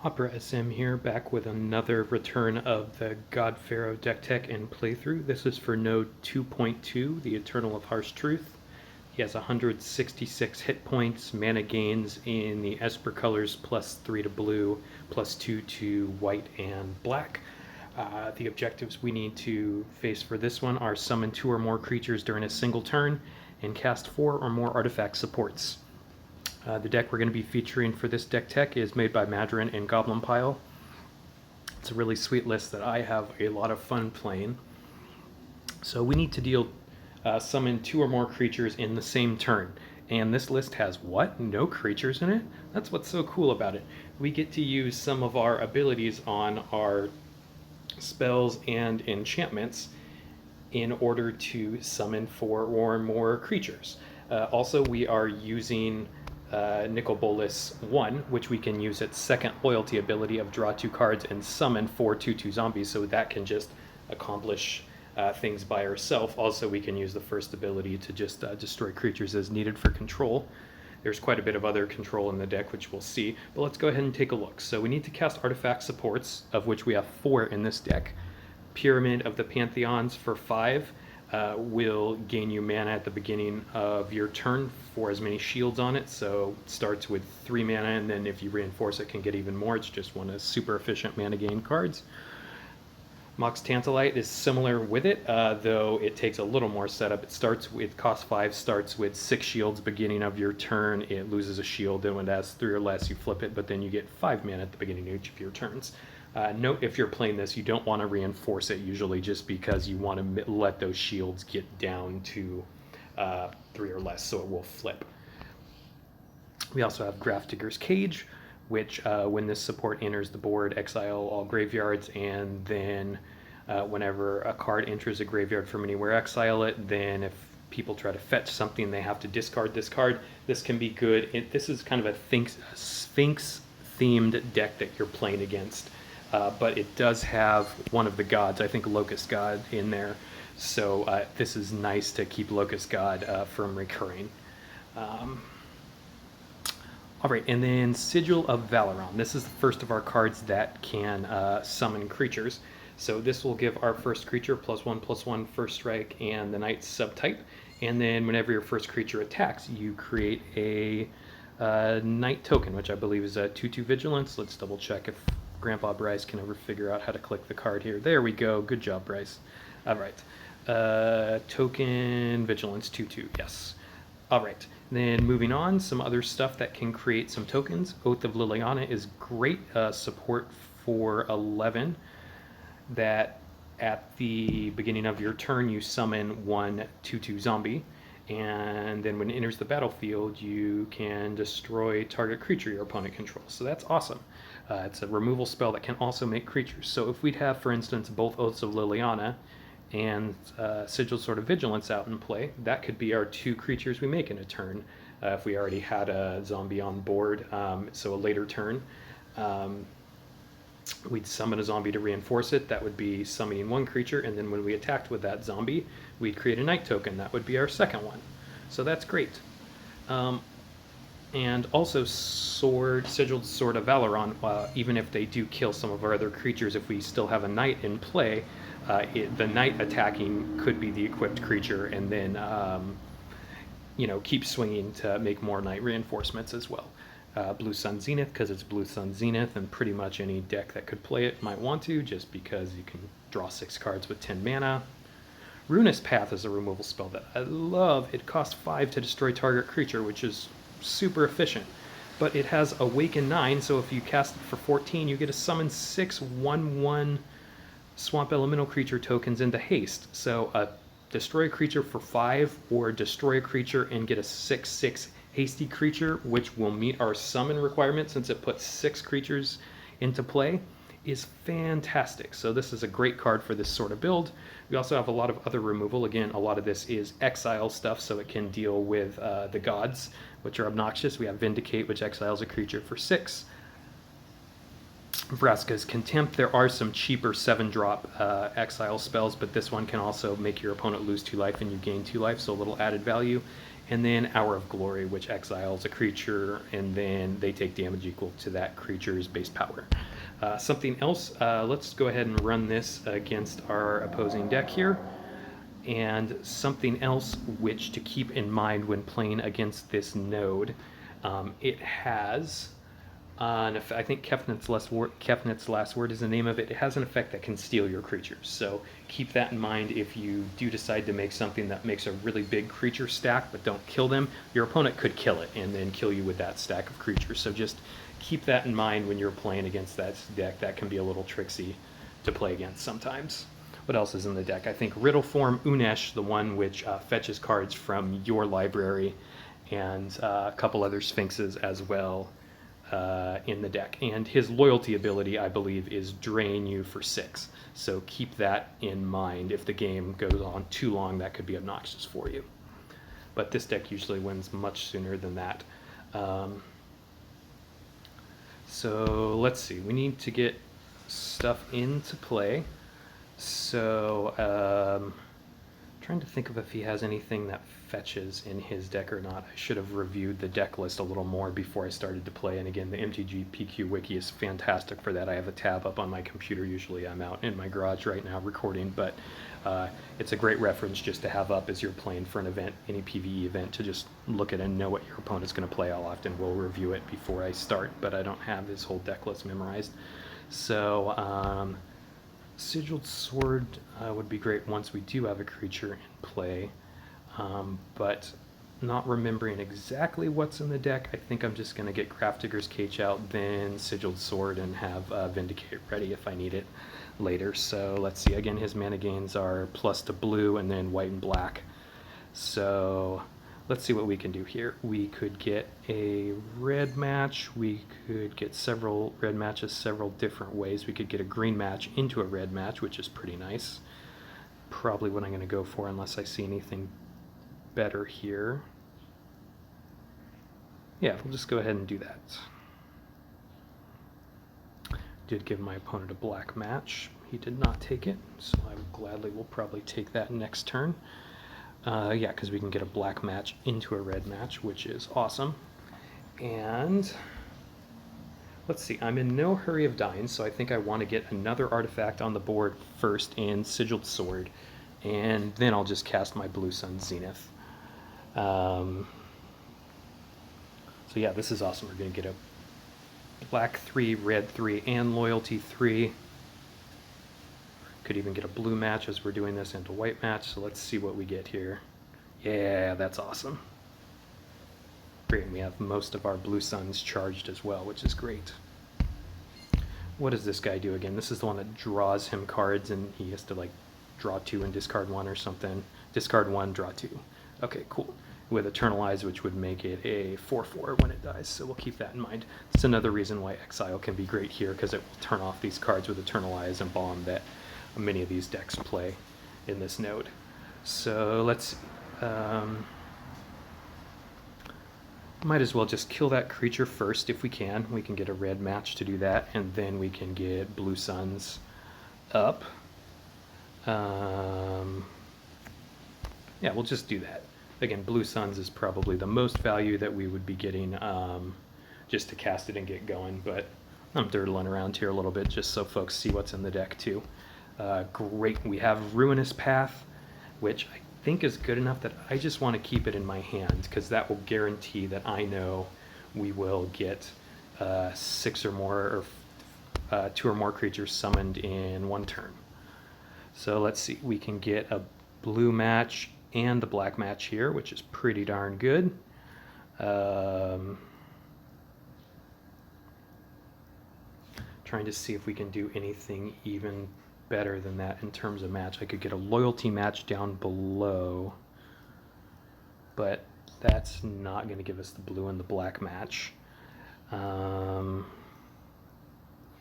Opera SM here, back with another return of the God Pharaoh deck tech and playthrough. This is for node 2.2, the Eternal of Harsh Truth. He has 166 hit points, mana gains in the Esper colors, +3 to blue, +2 to white and black. The objectives we need to face for this one are summon 2 or more creatures during a single turn and cast 4 or more artifact supports. The deck we're going to be featuring for this deck tech is made by Madron and GoblinPile. It's a really sweet list that I have a lot of fun playing. So we need to summon 2 or more creatures in the same turn. And this list has what? No creatures in it? That's what's so cool about it. We get to use some of our abilities on our spells and enchantments in order to summon 4 or more creatures. Also, we are using Nicol Bolas 1, which we can use its second loyalty ability of draw 2 cards and summon 4 2/2 zombies, so that can just accomplish things by herself. Also, we can use the first ability to just destroy creatures as needed for control. There's quite a bit of other control in the deck, which we'll see, but let's go ahead and take a look. So we need to cast artifact supports, of which we have 4 in this deck. Pyramid of the Pantheons for 5. Will gain you mana at the beginning of your turn for as many shields on it. So it starts with 3 mana, and then if you reinforce it, can get even more. It's just one of super efficient mana gain cards. Mox Tantalite is similar with it, though it takes a little more setup. It costs 5, starts with 6 shields beginning of your turn. It loses a shield, and when it has 3 or less, you flip it, but then you get 5 mana at the beginning of each of your turns. Note, if you're playing this, you don't want to reinforce it usually, just because you want to let those shields get down to 3 or less, so it will flip. We also have Grafdigger's Cage, which when this support enters the board, exile all graveyards, and then whenever a card enters a graveyard from anywhere, exile it. Then if people try to fetch something, they have to discard this card. This can be good. This is kind of a Sphinx-themed deck that you're playing against. But it does have one of the gods, I think Locust God, in there. So this is nice to keep Locust God from recurring. All right, and then Sigil of Valeron. This is the first of our cards that can summon creatures. So this will give our first creature +1/+1 first strike and the Knight's subtype. And then whenever your first creature attacks, you create a Knight token, which I believe is a 2/2 Vigilance. Let's double check if Grandpa Bryce can ever figure out how to click the card here. There we go. Good job, Bryce. All right. Token Vigilance 2/2. Yes. All right. Then moving on, some other stuff that can create some tokens. Oath of Liliana is great support for 11. That at the beginning of your turn, you summon 1 2/2 zombie. And then when it enters the battlefield, you can destroy target creature your opponent controls. So that's awesome. It's a removal spell that can also make creatures. So if we'd have, for instance, both Oaths of Liliana and Sigil Sword of Vigilance out in play, that could be our 2 creatures we make in a turn. If we already had a zombie on board, so a later turn, we'd summon a zombie to reinforce it. That would be summoning 1 creature, and then when we attacked with that zombie, we'd create a Knight token. That would be our second one. So that's great. And also Sigiled Sword of Valeron, even if they do kill some of our other creatures, if we still have a Knight in play, the Knight attacking could be the equipped creature, and then keep swinging to make more Knight reinforcements as well. Blue Sun Zenith, because it's Blue Sun Zenith, and pretty much any deck that could play it might want to, just because you can draw 6 cards with 10 mana. Ruinous Path is a removal spell that I love. It costs 5 to destroy target creature, which is super efficient. But it has Awaken 9, so if you cast it for 14, you get to summon 6 1/1 Swamp Elemental creature tokens into haste. So destroy a creature for 5, or destroy a creature and get a 6/6 hasty creature, which will meet our summon requirement since it puts 6 creatures into play, is fantastic. So this is a great card for this sort of build. We also have a lot of other removal. Again, a lot of this is exile stuff, so it can deal with the gods, which are obnoxious. We have Vindicate, which exiles a creature for 6. Vraska's Contempt. There are some cheaper 7-drop exile spells, but this one can also make your opponent lose 2 life and you gain 2 life, so a little added value. And then Hour of Glory, which exiles a creature, and then they take damage equal to that creature's base power. Something else, let's go ahead and run this against our opposing deck here. And something else which to keep in mind when playing against this node, it has I think Kefnit's Last Word is the name of it. It has an effect that can steal your creatures. So keep that in mind if you do decide to make something that makes a really big creature stack, but don't kill them. Your opponent could kill it and then kill you with that stack of creatures. So just keep that in mind when you're playing against that deck. That can be a little tricksy to play against sometimes. What else is in the deck? I think Riddleform Unesh, the one which fetches cards from your library, and a couple other Sphinxes as well. In the deck, and his loyalty ability, I believe, is drain you for 6. So keep that in mind. If the game goes on too long, that could be obnoxious for you. But this deck usually wins much sooner than that. So let's see. We need to get stuff into play. So trying to think of if he has anything that fetches in his deck or not. I should have reviewed the deck list a little more before I started to play. And again, the MTG PQ wiki is fantastic for that. I have a tab up on my computer. Usually I'm out in my garage right now recording, but it's a great reference just to have up as you're playing for an event, any PvE event, to just look at and know what your opponent's going to play. I'll often will review it before I start, but I don't have this whole deck list memorized. So Sigiled Sword would be great once we do have a creature in play, but not remembering exactly what's in the deck, I think I'm just going to get Grafdigger's Cage out, then Sigiled Sword, and have Vindicate ready if I need it later. So let's see, again, his mana gains are plus to blue and then white and black. So let's see what we can do here. We could get a red match. We could get several red matches several different ways. We could get a green match into a red match, which is pretty nice. Probably what I'm going to go for unless I see anything better here. Yeah, we'll just go ahead and do that. Did give my opponent a black match. He did not take it, so I gladly will probably take that next turn. Yeah, because we can get a black match into a red match, which is awesome. And let's see, I'm in no hurry of dying, so I think I want to get another artifact on the board first in Sigiled Sword, and then I'll just cast my Blue Sun Zenith. So yeah, this is awesome. We're going to get a black 3, red 3, and loyalty 3. Could even get a blue match as we're doing this and a white match, so let's see what we get here. Yeah, that's awesome. Great, and we have most of our Blue Suns charged as well, which is great. What does this guy do again? This is the one that draws him cards, and he has to like draw 2 and discard 1 or something. Discard 1, draw 2. Okay, cool. With Eternalize, which would make it a 4/4 when it dies, so we'll keep that in mind. It's another reason why Exile can be great here, because it will turn off these cards with Eternalize and Bomb that many of these decks play in this node. So let's might as well just kill that creature first if we can. We can get a red match to do that, and then we can get Blue Suns up. Yeah, we'll just do that. Again, Blue Suns is probably the most value that we would be getting just to cast it and get going, but I'm dirtling around here a little bit just so folks see what's in the deck too. Great, we have Ruinous Path, which I think is good enough that I just want to keep it in my hand, because that will guarantee that I know we will get 6 or more, or 2 or more creatures summoned in 1 turn. So let's see, we can get a blue match and the black match here, which is pretty darn good. Trying to see if we can do anything even better than that in terms of match. I could get a loyalty match down below, but that's not going to give us the blue and the black match. Yeah,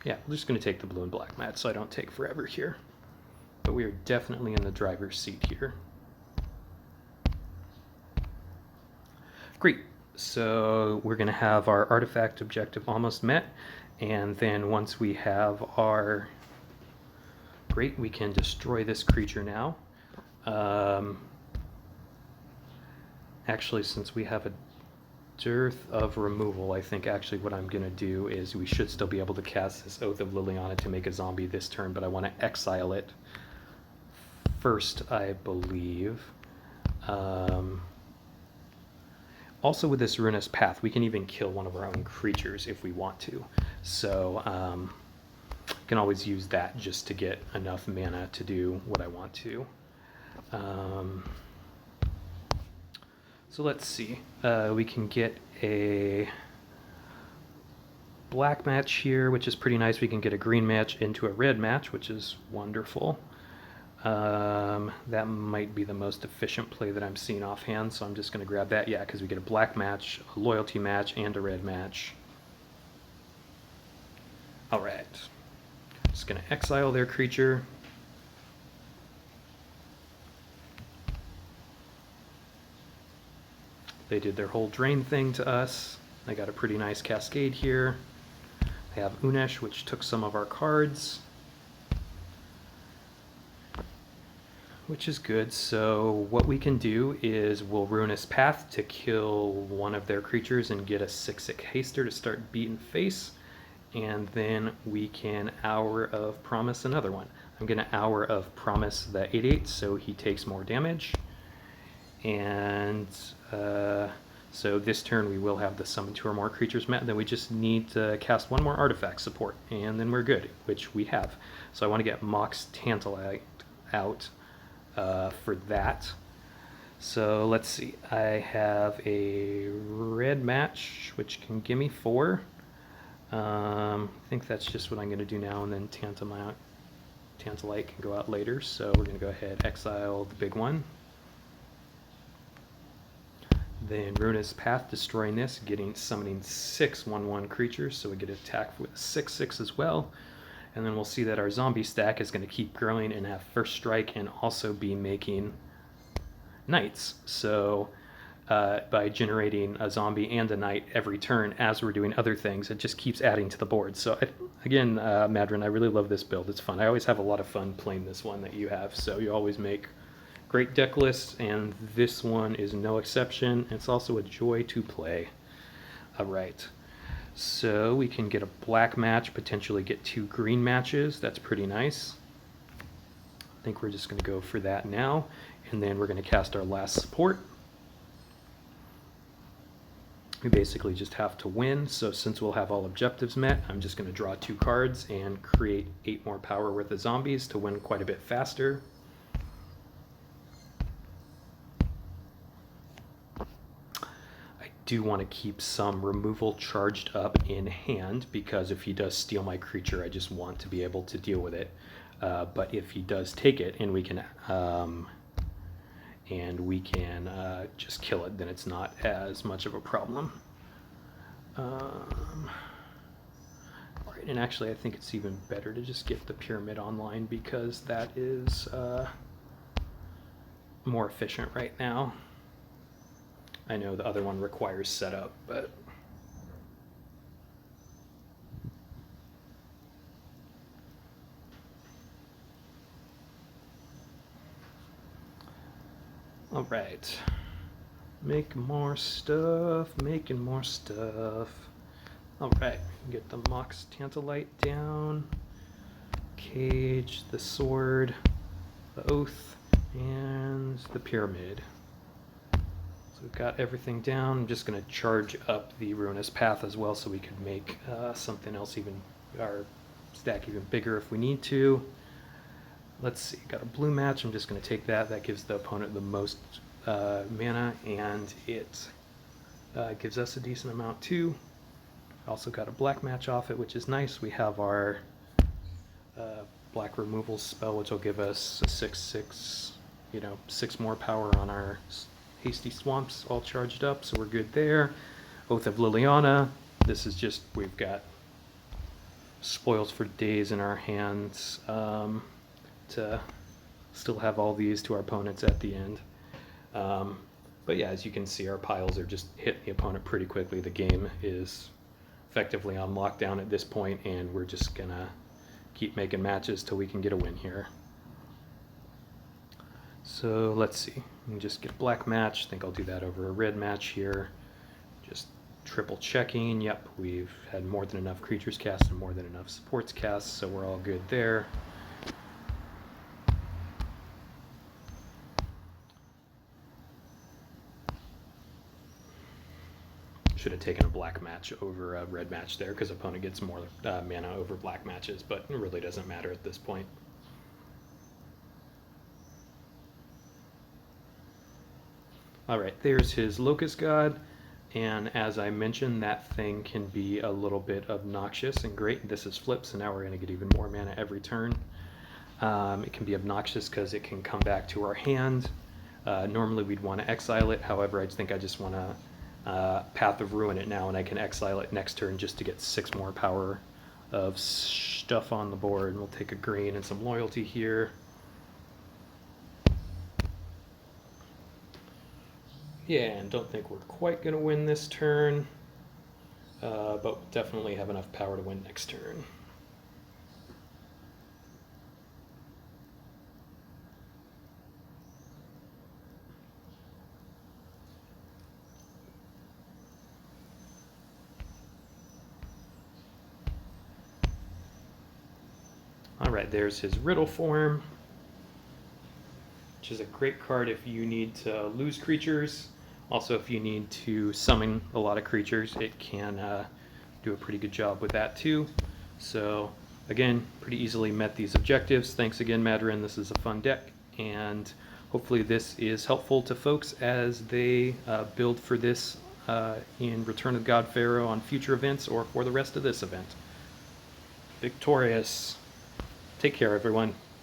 we're just going to take the blue and black match so I don't take forever here. But we are definitely in the driver's seat here. Great, so we're going to have our artifact objective almost met, and then once we have our... Great, we can destroy this creature now. Actually, since we have a dearth of removal, I think actually what I'm going to do is we should still be able to cast this Oath of Liliana to make a zombie this turn, but I want to exile it first, I believe. Also with this Ruinous Path, we can even kill one of our own creatures if we want to. So I can always use that just to get enough mana to do what I want to. So let's see. We can get a black match here, which is pretty nice. We can get a green match into a red match, which is wonderful. That might be the most efficient play that I'm seeing offhand, so I'm just going to grab that. Yeah, because we get a black match, a loyalty match, and a red match. Alright. Just going to exile their creature. They did their whole drain thing to us. I got a pretty nice cascade here. I have Unesh, which took some of our cards, which is good. So what we can do is we'll Ruinous Path to kill one of their creatures and get a 6/6 haster to start beating face, and then we can Hour of Promise another one. I'm going to Hour of Promise the 8/8 so he takes more damage. And so this turn we will have the summon 2 or more creatures met, and then we just need to cast 1 more artifact support, and then we're good, which we have. So I want to get Mox Tantalite out for that. So let's see, I have a red match, which can give me 4. I think that's just what I'm going to do now, and then Tantalite can go out later. So we're going to go ahead, exile the big one. Then Ruinous Path, destroying this, summoning 6 1/1 creatures, so we get attack with 6/6 as well. And then we'll see that our zombie stack is going to keep growing and have first strike and also be making knights. So by generating a zombie and a knight every turn as we're doing other things, it just keeps adding to the board. So again, Madron, I really love this build. It's fun. I always have a lot of fun playing this one that you have, so you always make great deck lists, and this one is no exception. It's also a joy to play. All right, so we can get a black match, potentially get 2 green matches. That's pretty nice. I think we're just going to go for that now, and then we're going to cast our last support. We basically just have to win, so since we'll have all objectives met, I'm just going to draw 2 cards and create 8 more power worth of zombies to win quite a bit faster. Do want to keep some removal charged up in hand, because if he does steal my creature, I just want to be able to deal with it. But if he does take it and we can just kill it, then it's not as much of a problem. Right, and actually I think it's even better to just get the pyramid online, because that is more efficient right now. I know the other one requires setup, but all right. Make more stuff, making more stuff. All right, get the Mox Tantalite down, cage, the sword, the oath, and the pyramid. We've got everything down. I'm just going to charge up the Ruinous Path as well, so we could make something else, our stack even bigger if we need to. Let's see, got a blue match. I'm just going to take that. That gives the opponent the most mana, and it gives us a decent amount too. Also got a black match off it, which is nice. We have our black removal spell, which will give us a 6/6, 6 more power on our Hasty Swamps all charged up, so we're good there. Oath of Liliana. This is just, we've got spoils for days in our hands to still have all these to our opponents at the end. But yeah, as you can see, our piles are just hitting the opponent pretty quickly. The game is effectively on lockdown at this point, and we're just gonna keep making matches till we can get a win here. So let's see. We can just get black match. I think I'll do that over a red match here. Just triple checking. Yep, we've had more than enough creatures cast and more than enough supports cast, so we're all good there. Should have taken a black match over a red match there because opponent gets more mana over black matches, but it really doesn't matter at this point. Alright, there's his Locust God, and as I mentioned, that thing can be a little bit obnoxious and great. This is flip, so now we're going to get even more mana every turn. It can be obnoxious because it can come back to our hand. Normally we'd want to exile it, however I think I just want to Path of Ruin it now, and I can exile it next turn just to get 6 more power of stuff on the board. We'll take a green and some loyalty here. Yeah, and don't think we're quite going to win this turn, but we'll definitely have enough power to win next turn. Alright, there's his Riddle form, which is a great card if you need to lose creatures. Also, if you need to summon a lot of creatures, it can do a pretty good job with that too. So, again, pretty easily met these objectives. Thanks again, Madarin. This is a fun deck, and hopefully this is helpful to folks as they build for this in Return of the God Pharaoh on future events or for the rest of this event. Victorious. Take care, everyone.